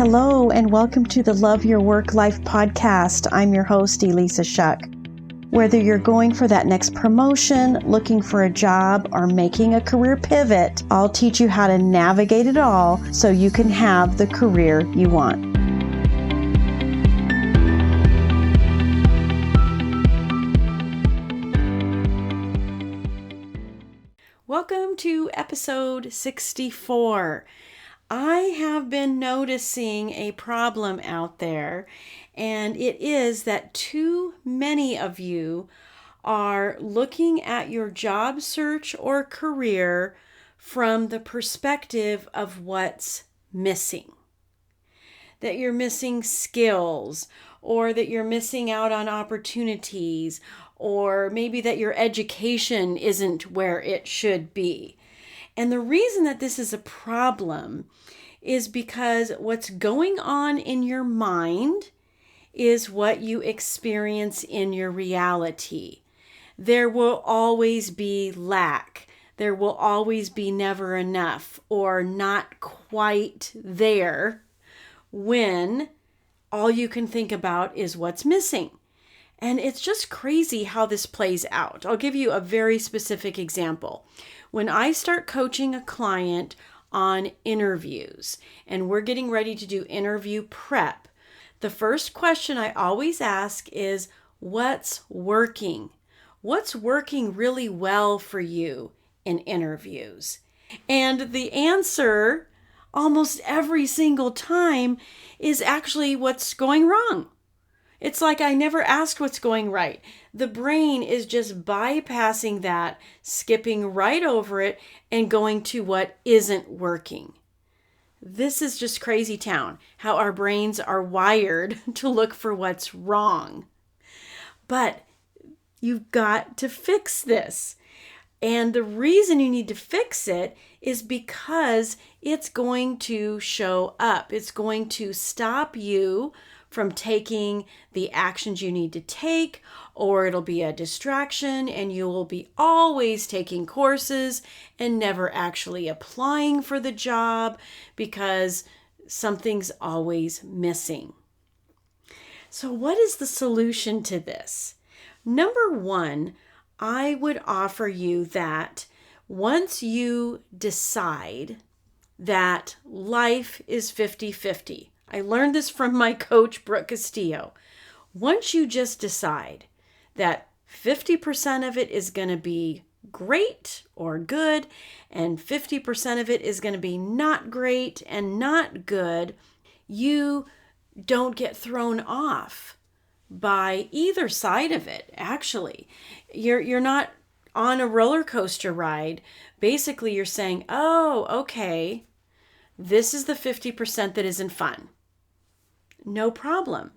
Hello, and welcome to the Love Your Work Life podcast. I'm your host, Elissa Shuck. Whether you're going for that next promotion, looking for a job, or making a career pivot, I'll teach you how to navigate it all so you can have the career you want. Welcome to episode 64. I have been noticing a problem out there, and it is that too many of you are looking at your job search or career from the perspective of what's missing. That you're missing skills, or that you're missing out on opportunities, or maybe that your education isn't where it should be. And the reason that this is a problem is because what's going on in your mind is what you experience in your reality. There will always be lack. There will always be never enough or not quite there when all you can think about is what's missing. And it's just crazy how this plays out. I'll give you a very specific example. When I start coaching a client on interviews and we're getting ready to do interview prep, the first question I always ask is, what's working? What's working really well for you in interviews? And the answer almost every single time is actually what's going wrong. It's like I never asked what's going right. The brain is just bypassing that, skipping right over it, and going to what isn't working. This is just crazy town, how our brains are wired to look for what's wrong. But you've got to fix this. And the reason you need to fix it is because it's going to show up. It's going to stop you from taking the actions you need to take, or it'll be a distraction and you will be always taking courses and never actually applying for the job because something's always missing. So what is the solution to this? Number one, I would offer you that once you decide that life is 50-50, I learned this from my coach, Brooke Castillo. Once you just decide that 50% of it is going to be great or good, and 50% of it is going to be not great and not good, you don't get thrown off by either side of it, actually. You're not on a roller coaster ride. Basically, you're saying, oh, okay, this is the 50% that isn't fun. No problem.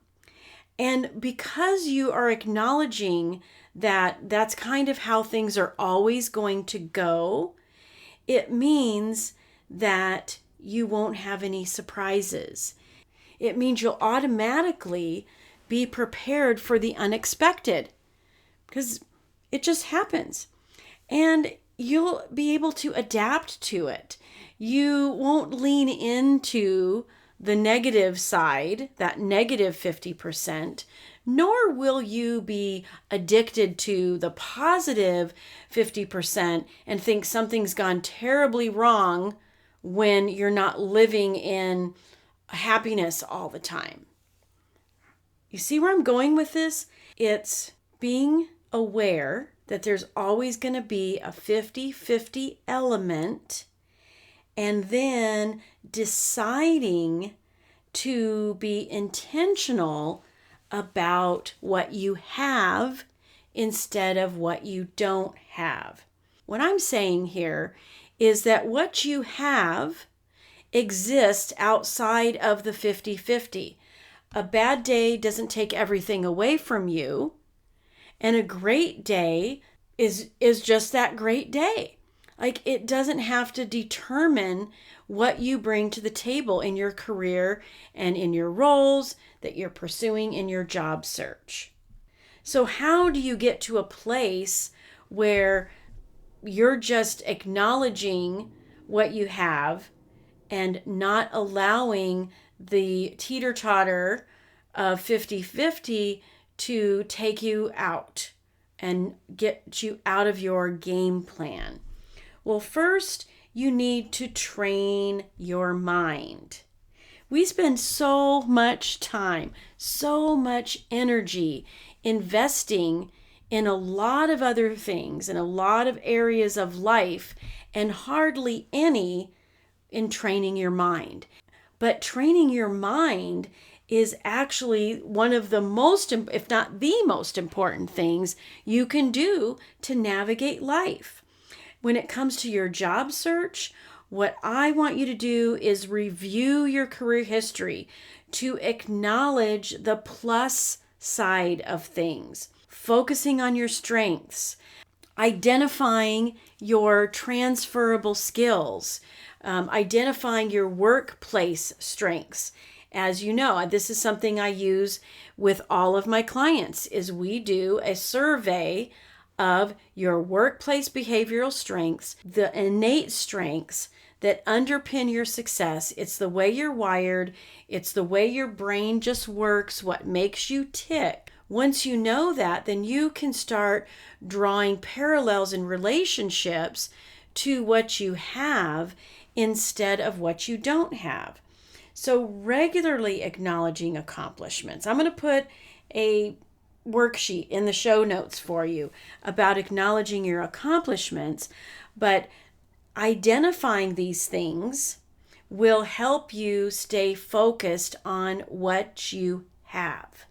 And because you are acknowledging that that's kind of how things are always going to go, it means that you won't have any surprises. It means you'll automatically be prepared for the unexpected because it just happens. And you'll be able to adapt to it. You won't lean into the negative side, that negative 50%, nor will you be addicted to the positive 50% and think something's gone terribly wrong when you're not living in happiness all the time. You see where I'm going with this? It's being aware that there's always going to be a 50-50 element, and then deciding to be intentional about what you have instead of what you don't have. What I'm saying here is that what you have exists outside of the 50-50. A bad day doesn't take everything away from you, and a great day is just that great day. Like, it doesn't have to determine what you bring to the table in your career and in your roles that you're pursuing in your job search. So how do you get to a place where you're just acknowledging what you have and not allowing the teeter-totter of 50-50 to take you out and get you out of your game plan? Well, first, you need to train your mind. We spend so much time, so much energy investing in a lot of other things, in a lot of areas of life, and hardly any in training your mind. But training your mind is actually one of the most, if not the most important things you can do to navigate life. When it comes to your job search, what I want you to do is review your career history to acknowledge the plus side of things, focusing on your strengths, identifying your transferable skills, identifying your workplace strengths. As you know, this is something I use with all of my clients, is we do a survey of your workplace behavioral strengths, the innate strengths that underpin your success. It's the way you're wired. It's the way your brain just works, what makes you tick. Once you know that, then you can start drawing parallels in relationships to what you have instead of what you don't have. So regularly acknowledging accomplishments. I'm going to put a worksheet in the show notes for you about acknowledging your accomplishments, but identifying these things will help you stay focused on what you have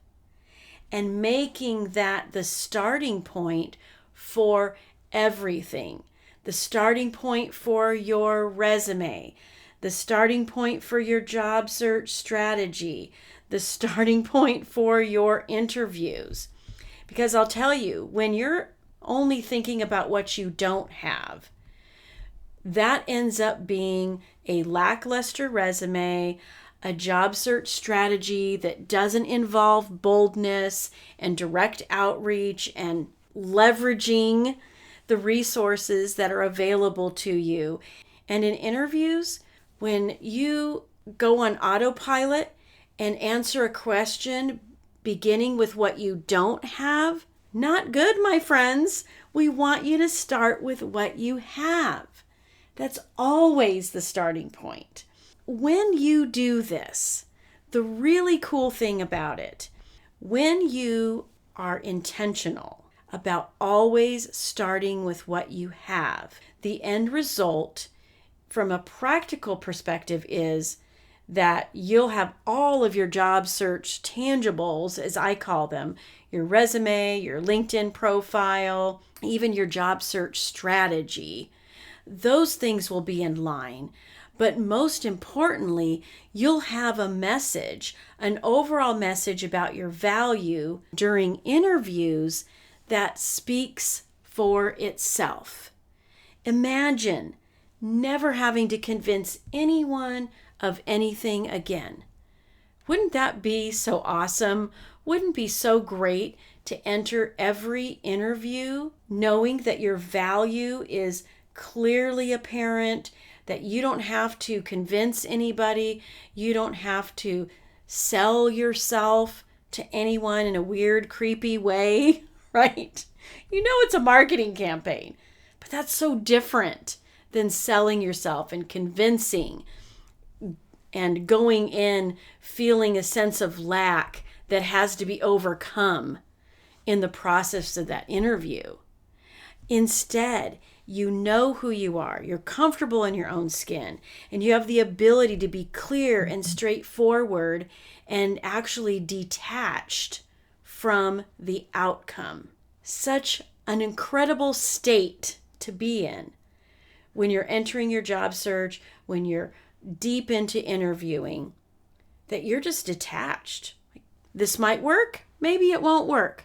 and making that the starting point for everything, the starting point for your resume, the starting point for your job search strategy, the starting point for your interviews. Because I'll tell you, when you're only thinking about what you don't have, that ends up being a lackluster resume, a job search strategy that doesn't involve boldness and direct outreach and leveraging the resources that are available to you. And in interviews, when you go on autopilot and answer a question beginning with what you don't have, not good, my friends. We want you to start with what you have. That's always the starting point. When you do this, the really cool thing about it, when you are intentional about always starting with what you have, the end result from a practical perspective is that you'll have all of your job search tangibles, as I call them, your resume, your LinkedIn profile, even your job search strategy. Those things will be in line. But most importantly, you'll have a message, an overall message about your value during interviews that speaks for itself. Imagine never having to convince anyone of anything again. Wouldn't that be so awesome? Wouldn't it be so great to enter every interview knowing that your value is clearly apparent, that you don't have to convince anybody, you don't have to sell yourself to anyone in a weird, creepy way, right? You know it's a marketing campaign, but that's so different than selling yourself and convincing and going in feeling a sense of lack that has to be overcome in the process of that interview. Instead, you know who you are, you're comfortable in your own skin, and you have the ability to be clear and straightforward and actually detached from the outcome. Such an incredible state to be in when you're entering your job search, when you're deep into interviewing, that you're just detached. This might work, maybe it won't work.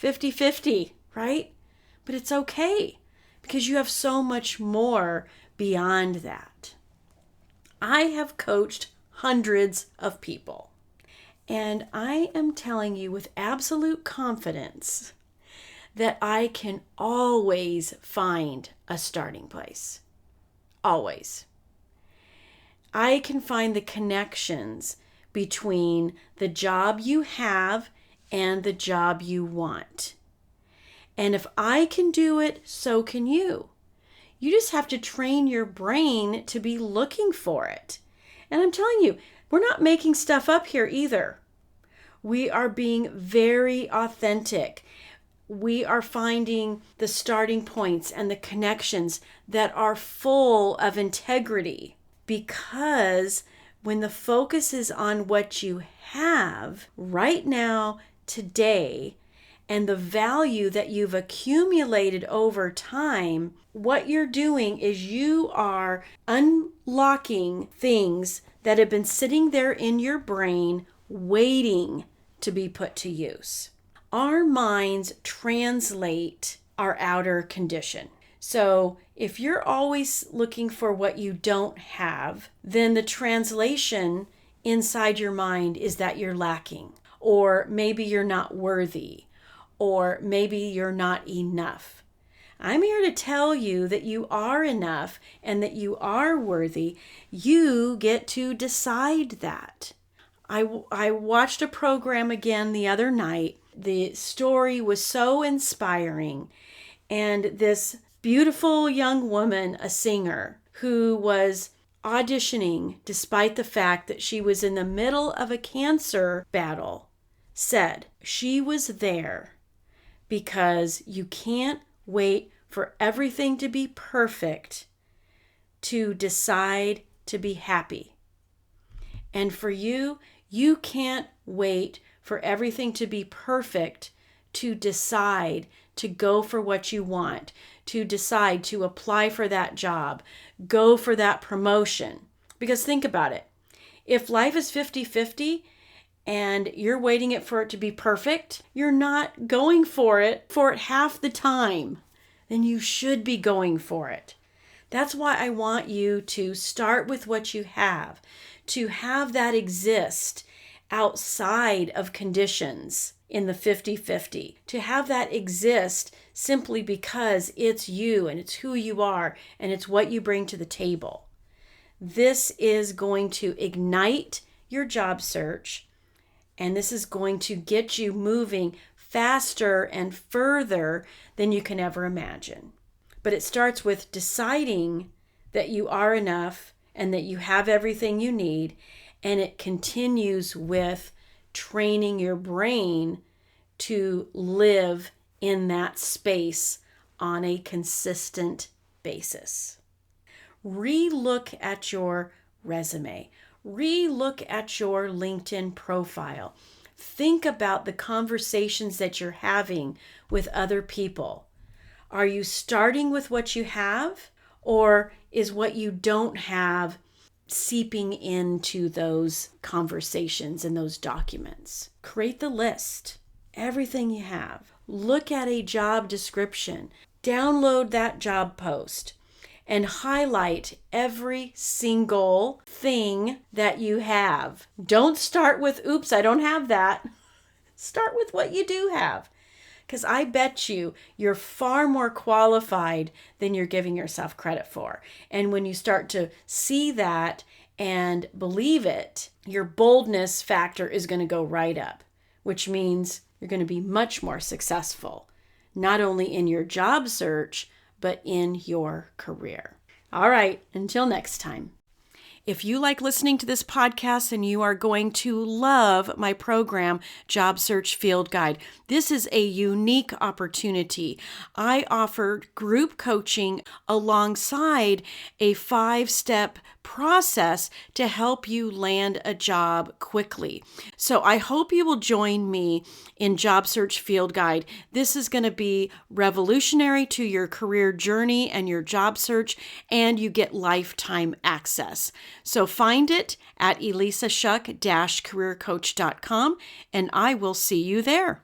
50-50, right? But it's okay because you have so much more beyond that. I have coached hundreds of people, and I am telling you with absolute confidence that I can always find a starting place. Always. I can find the connections between the job you have and the job you want. And if I can do it, so can you. You just have to train your brain to be looking for it. And I'm telling you, we're not making stuff up here either. We are being very authentic. We are finding the starting points and the connections that are full of integrity, because when the focus is on what you have right now, today, and the value that you've accumulated over time, what you're doing is you are unlocking things that have been sitting there in your brain waiting to be put to use. Our minds translate our outer condition. So if you're always looking for what you don't have, then the translation inside your mind is that you're lacking, or maybe you're not worthy, or maybe you're not enough. I'm here to tell you that you are enough and that you are worthy. You get to decide that. I watched a program again the other night. The story was so inspiring. And this beautiful young woman, a singer, who was auditioning despite the fact that she was in the middle of a cancer battle, said she was there because you can't wait for everything to be perfect to decide to be happy. And for you, you can't wait for everything to be perfect to decide to go for what you want, to decide to apply for that job, go for that promotion. Because think about it. If life is 50-50 and you're waiting for it to be perfect, you're not going for it half the time. Then you should be going for it. That's why I want you to start with what you have, to have that exist outside of conditions in the 50-50, to have that exist simply because it's you and it's who you are and it's what you bring to the table. This is going to ignite your job search, and this is going to get you moving faster and further than you can ever imagine. But it starts with deciding that you are enough and that you have everything you need, and it continues with training your brain to live in that space on a consistent basis. Re-look at your resume. Re-look at your LinkedIn profile. Think about the conversations that you're having with other people. Are you starting with what you have, or is what you don't have seeping into those conversations and those documents? Create the list, everything you have. Look at a job description. Download that job post and highlight every single thing that you have. Don't start with, oops, I don't have that. Start with what you do have. Because I bet you're far more qualified than you're giving yourself credit for. And when you start to see that and believe it, your boldness factor is going to go right up, which means you're going to be much more successful, not only in your job search, but in your career. All right, until next time. If you like listening to this podcast, and you are going to love my program, Job Search Field Guide. This is a unique opportunity. I offer group coaching alongside a 5-step process to help you land a job quickly. So I hope you will join me in Job Search Field Guide. This is going to be revolutionary to your career journey and your job search, and you get lifetime access. So find it at elissashuck-careercoach.com, and I will see you there.